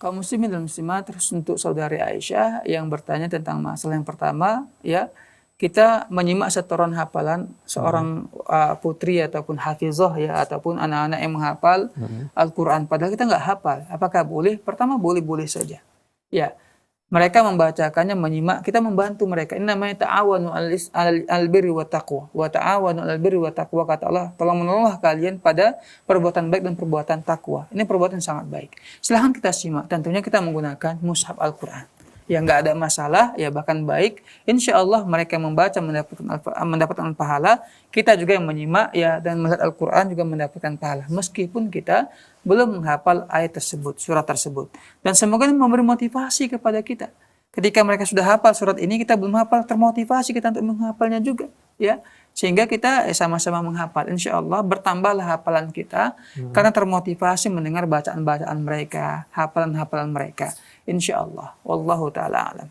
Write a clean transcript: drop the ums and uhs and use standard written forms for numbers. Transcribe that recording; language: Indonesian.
kaum muslimin dan muslimat, terus untuk saudari Aisyah yang bertanya tentang masalah yang pertama, ya, kita menyimak setoran hafalan seorang putri ataupun hafizah, ya, ataupun anak-anak yang menghafal Al-Quran, padahal kita nggak hafal. Apakah boleh? Pertama, boleh-boleh saja. Ya, mereka membacakannya, menyimak, kita membantu mereka. Ini namanya ta'awanu al-birri wa taqwa. Wa ta'awanu al-birri wa taqwa, kata Allah, tolong menolonglah kalian pada perbuatan baik dan perbuatan takwa. Ini perbuatan sangat baik. Silahkan kita simak. Tentunya kita menggunakan mushaf Al-Quran. Ya, nggak ada masalah, ya, bahkan baik. Insya Allah mereka membaca mendapatkan pahala. Kita juga yang menyimak, ya, dan melihat Al-Quran juga mendapatkan pahala. Meskipun kita belum menghafal ayat tersebut, surat tersebut. Dan semoga ini memberi motivasi kepada kita. Ketika mereka sudah hafal surat ini, kita belum hafal, termotivasi kita untuk menghafalnya juga, ya. Sehingga kita sama-sama menghafal. Insya Allah bertambahlah hafalan kita karena termotivasi mendengar bacaan-bacaan mereka, hafalan-hafalan mereka. Insya Allah. Wallahu ta'ala alam.